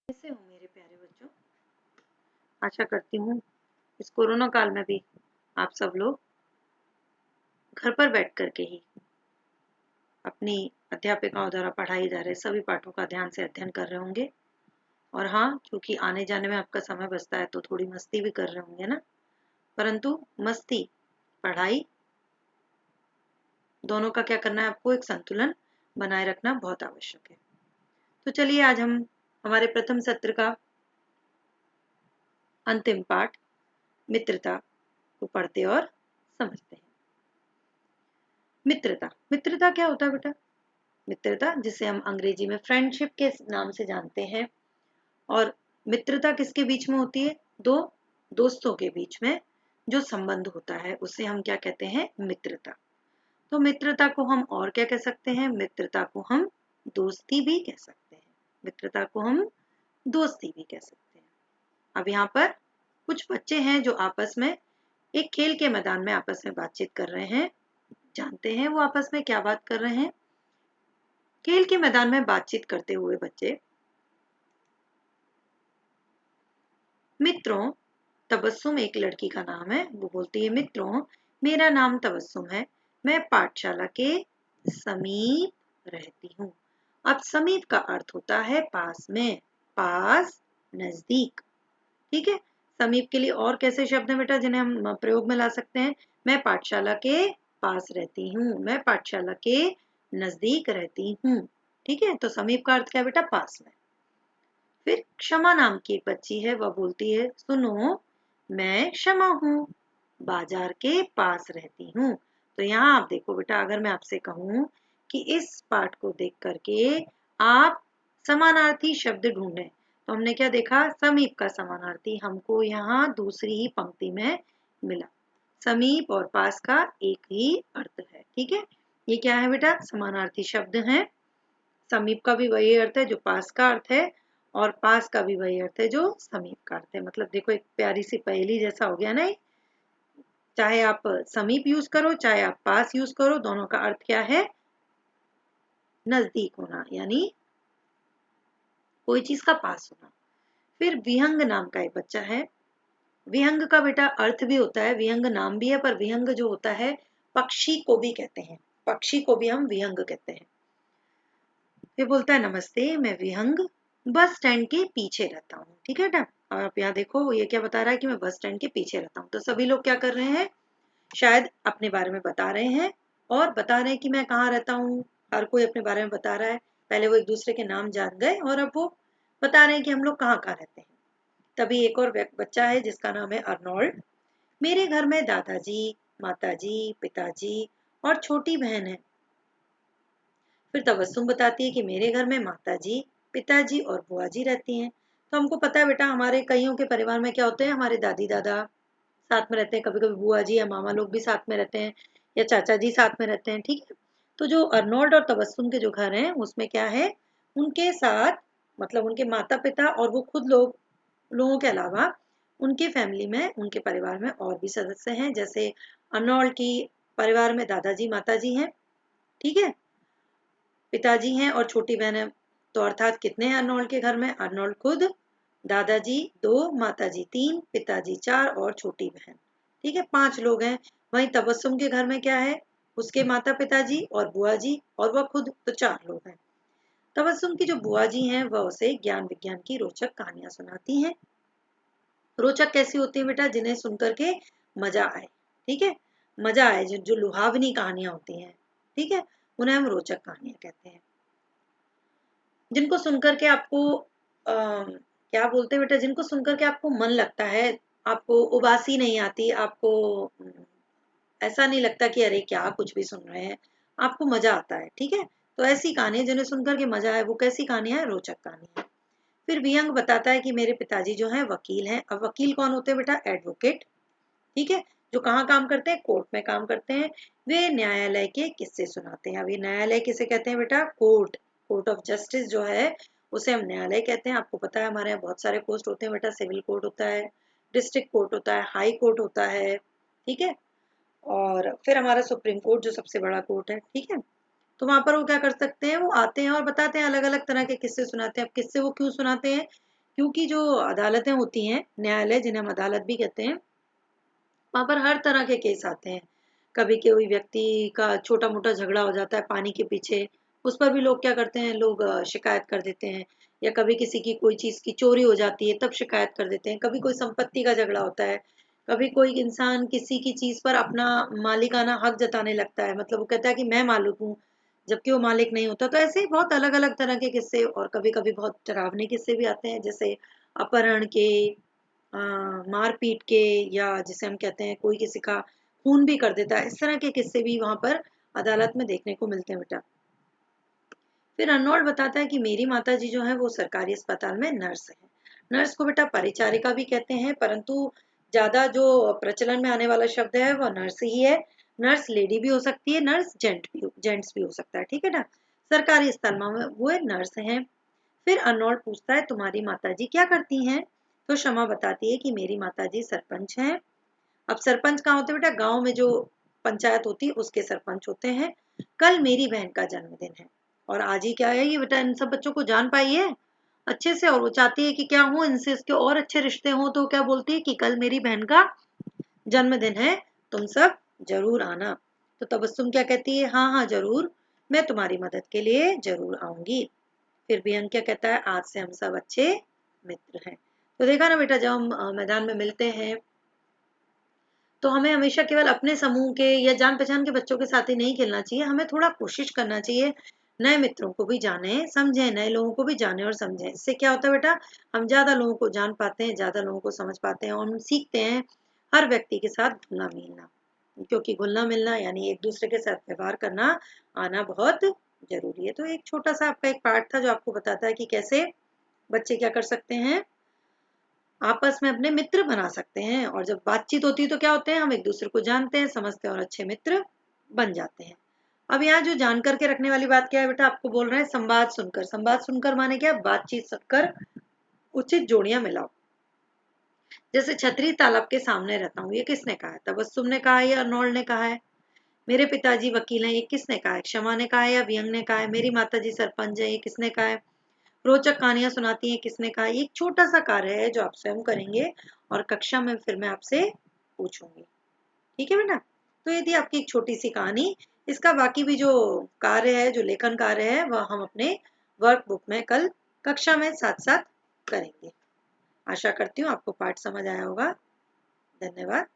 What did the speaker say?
कैसे हो मेरे प्यारे बच्चों। आशा करती हूँ इस कोरोना काल में भी आप सब लोग घर पर बैठ करके ही अपनी अध्यापिकाओं द्वारा पढ़ाई जा रहे सभी पाठों का ध्यान से अध्ययन कर रहे होंगे। और हाँ, क्योंकि आने जाने में आपका समय बचता है तो थोड़ी मस्ती भी कर रहे होंगे ना। परंतु मस्ती पढ़ाई दोनों का क्या करना है, आपको एक संतुलन बनाए रखना बहुत आवश्यक है। तो चलिए आज हम हमारे प्रथम सत्र का अंतिम पाठ मित्रता को पढ़ते और समझते हैं। मित्रता मित्रता क्या होता है बेटा? मित्रता, जिसे हम अंग्रेजी में फ्रेंडशिप के नाम से जानते हैं। और मित्रता किसके बीच में होती है? दो दोस्तों के बीच में जो संबंध होता है उसे हम क्या कहते हैं? मित्रता। तो मित्रता को हम और क्या कह सकते हैं? मित्रता को हम दोस्ती भी कह सकते हैं। मित्रता को हम दोस्ती भी कह सकते हैं। अब यहाँ पर कुछ बच्चे हैं जो आपस में एक खेल के मैदान में आपस में बातचीत कर रहे हैं। जानते हैं वो आपस में क्या बात कर रहे हैं। खेल के मैदान में बातचीत करते हुए बच्चे, मित्रों, तबस्सुम एक लड़की का नाम है, वो बोलती है मित्रों मेरा नाम तबस्सुम है, मैं पाठशाला के समीप रहती हूँ। अब समीप का अर्थ होता है पास में, पास, नजदीक। ठीक है, समीप के लिए और कैसे शब्द हैं बेटा जिन्हें हम प्रयोग में ला सकते हैं? मैं पाठशाला के पास रहती हूँ, मैं पाठशाला के नजदीक रहती हूँ। ठीक है, तो समीप का अर्थ क्या है बेटा? पास में। फिर क्षमा नाम की एक बच्ची है, वह बोलती है सुनो मैं क्षमा हूँ, बाजार के पास रहती हूँ। तो यहाँ आप देखो बेटा, अगर मैं आपसे कहूँ कि इस पाठ को देख करके आप समानार्थी शब्द ढूंढें, तो हमने क्या देखा? समीप का समानार्थी हमको यहाँ दूसरी ही पंक्ति में मिला। समीप और पास का एक ही अर्थ है। ठीक है, ये क्या है बेटा? समानार्थी शब्द हैं। समीप का भी वही अर्थ है जो पास का अर्थ है, और पास का भी वही अर्थ है जो समीप का अर्थ है। मतलब देखो, एक प्यारी सी पहेली जैसा हो गया ना। चाहे आप समीप यूज करो चाहे आप पास यूज करो, दोनों का अर्थ क्या है? नजदीक होना, यानी कोई चीज का पास होना। फिर विहंग नाम का एक बच्चा है। विहंग का बेटा अर्थ भी होता है, विहंग नाम भी है, पर विहंग जो होता है पक्षी को भी कहते हैं, पक्षी को भी हम विहंग कहते हैं। फिर बोलता है नमस्ते मैं विहंग बस स्टैंड के पीछे रहता हूँ। ठीक है बेटा, और आप यहाँ देखो ये क्या बता रहा है कि मैं बस स्टैंड के पीछे रहता हूँ। तो सभी लोग क्या कर रहे हैं? शायद अपने बारे में बता रहे हैं और बता रहे हैं कि मैं कहाँ रहता हूँ। हर कोई अपने बारे में बता रहा है। पहले वो एक दूसरे के नाम जान गए और अब वो बता रहे हैं कि हम लोग कहाँ कहाँ रहते हैं। तभी एक और बच्चा है जिसका नाम है अर्नोल्ड। मेरे घर में दादाजी, माताजी, पिताजी और छोटी बहन है। फिर तबस्सुम बताती है कि मेरे घर में माताजी, पिताजी और बुआ जी रहती हैं। तो हमको पता है बेटा, हमारे कईयों के परिवार में क्या होते हैं? हमारे दादी दादा साथ में रहते हैं, कभी कभी बुआ जी या मामा लोग भी साथ में रहते हैं, या चाचा जी साथ में रहते हैं। ठीक है, तो जो अर्नोल्ड और तबस्सुम के जो घर हैं उसमें क्या है? उनके साथ मतलब उनके माता पिता और वो खुद लोगों के अलावा उनके फैमिली में, उनके परिवार में और भी सदस्य हैं। जैसे अर्नोल्ड की परिवार में दादाजी माताजी हैं। ठीक है, पिताजी हैं और छोटी बहन है। तो अर्थात कितने हैं अर्नोल्ड के घर में? अर्नोल्ड खुद, दादाजी 2, माताजी 3, पिताजी 4 और छोटी बहन। ठीक है, 5 लोग हैं। वहीं तबस्सुम के घर में क्या है? उसके माता पिताजी और बुआ जी और वह खुद, तो 4 लोग हैं। तबस्सुम की जो बुआ जी हैं वह उसे ज्ञान विज्ञान की रोचक कहानियां सुनाती हैं। रोचक कैसी होती है बेटा? जिन्हें सुनकर के मजा आए। ठीक है, मजा आए, जो लुभावनी कहानियां होती हैं। ठीक है, उन्हें हम रोचक कहानियां कहते हैं। जिनको सुनकर के आपको क्या बोलते हैं बेटा? जिनको सुनकर के आपको मन लगता है, आपको उबासी नहीं आती, आपको ऐसा नहीं लगता कि अरे क्या कुछ भी सुन रहे हैं, आपको मजा आता है। ठीक है, तो ऐसी कहानी जिन्हें सुनकर के मजा आए, वो कैसी कहानियां है? रोचक कहानियां। फिर विहंग बताता है कि मेरे पिताजी जो हैं वकील हैं। अब वकील कौन होते हैं बेटा? एडवोकेट। ठीक है, जो कहाँ काम करते हैं? कोर्ट में काम करते हैं। वे न्यायालय के किस्से सुनाते हैं। अभी न्यायालय किसे कहते हैं बेटा? कोर्ट। कोर्ट ऑफ जस्टिस जो है उसे हम न्यायालय कहते हैं। आपको पता है हमारे यहाँ बहुत सारे कोर्ट होते हैं बेटा। सिविल कोर्ट होता है, डिस्ट्रिक्ट कोर्ट होता है, हाई कोर्ट होता है। ठीक है, और फिर हमारा सुप्रीम कोर्ट जो सबसे बड़ा कोर्ट है। ठीक है, तो वहां पर वो क्या कर सकते हैं? वो आते हैं और बताते हैं, अलग अलग तरह के किस्से सुनाते हैं। अब किस्से वो क्यों सुनाते हैं? क्योंकि जो अदालतें होती हैं, न्यायालय जिन्हें हम अदालत भी कहते हैं, वहां पर हर तरह के केस आते हैं। कभी कोई व्यक्ति का छोटा मोटा झगड़ा हो जाता है पानी के पीछे, उस पर भी लोग क्या करते हैं, लोग शिकायत कर देते हैं। या कभी किसी की कोई चीज की चोरी हो जाती है तब शिकायत कर देते हैं। कभी कोई संपत्ति का झगड़ा होता है, कभी कोई इंसान किसी की चीज पर अपना मालिकाना हक जताने लगता है, मतलब वो कहता है कि मैं मालिक हूँ, जबकि वो मालिक नहीं होता। तो ऐसे ही बहुत अलग अलग तरह के किस्से, और कभी कभी बहुत डरावने किस्से भी आते हैं, जैसे अपहरण के, मारपीट के, या जिसे हम कहते हैं कोई किसी का खून भी कर देता है। इस तरह के किस्से भी वहां पर अदालत में देखने को मिलते हैं बेटा। फिर अर्नोल्ड बताता है कि मेरी माताजी जो है वो सरकारी अस्पताल में नर्स है। नर्स को बेटा परिचारिका भी कहते हैं, परंतु ज्यादा जो प्रचलन में आने वाला शब्द है वो नर्स ही है। नर्स लेडी भी हो सकती है, नर्स जेंट्स भी हो सकता है, ठीक है ना। सरकारी अस्पताल में वो नर्स है। फिर अर्नोल्ड पूछता है तुम्हारी माताजी क्या करती हैं? तो शमा बताती है कि मेरी माताजी सरपंच हैं। अब सरपंच कहाँ होते हैं बेटा? गांव में जो पंचायत होती है उसके सरपंच होते हैं। कल मेरी बहन का जन्मदिन है, और आज ही क्या है ये बेटा, इन सब बच्चों को जान पाई है अच्छे से, और वो चाहती है कि क्या हो इनसे इसके और अच्छे रिश्ते हों। तो क्या बोलती है कि कल मेरी बहन का जन्मदिन है, तुम सब जरूर आना। तो तबस्सुम क्या कहती है? हाँ हाँ जरूर, मैं तुम्हारी मदद के लिए जरूर आऊंगी। फिर बियन क्या कहता है? आज से हम सब अच्छे मित्र हैं। तो देखा ना बेटा, जब हम मैदान में मिलते हैं तो हमें हमेशा केवल अपने समूह के या जान पहचान के बच्चों के साथ ही नहीं खेलना चाहिए, हमें थोड़ा कोशिश करना चाहिए नए मित्रों को भी जाने समझें, नए लोगों को भी जाने और समझें। इससे क्या होता है बेटा, हम ज्यादा लोगों को जान पाते हैं, ज्यादा लोगों को समझ पाते हैं, और हम सीखते हैं हर व्यक्ति के साथ घुलना मिलना। क्योंकि घुलना मिलना यानी एक दूसरे के साथ व्यवहार करना आना बहुत जरूरी है। तो एक छोटा सा आपका एक पार्ट था जो आपको बताता है कि कैसे बच्चे क्या कर सकते हैं, आपस में अपने मित्र बना सकते हैं। और जब बातचीत होती है तो क्या होते हैं, हम एक दूसरे को जानते हैं, समझते हैं और अच्छे मित्र बन जाते हैं। अब यहाँ जो जान करके रखने वाली बात क्या है बेटा, आपको बोल रहे हैं संवाद सुनकर। संवाद सुनकर माने क्या? बातचीत सुनकर उचित जोड़ियां मिलाओ। जैसे छतरी तालाब के सामने रहता हूँ, ये किसने कहा है? तबस्सुम ने कहा है या अर्नोल्ड ने कहा है? मेरे पिताजी वकील हैं, ये किसने कहा है? क्षमा ने कहा है या व्यंग ने कहा है? मेरी माताजी सरपंच है, ये किसने कहा है? रोचक कहानियां सुनाती हैं, किसने कहा? एक छोटा सा कार्य है जो आप स्वयं करेंगे, और कक्षा में फिर मैं आपसे पूछूंगी, ठीक है बेटा। तो ये थी आपकी एक छोटी सी कहानी। इसका बाकी भी जो कार्य है, जो लेखन कार्य है, वह हम अपने वर्कबुक में कल कक्षा में साथ साथ करेंगे। आशा करती हूँ आपको पाठ समझ आया होगा। धन्यवाद।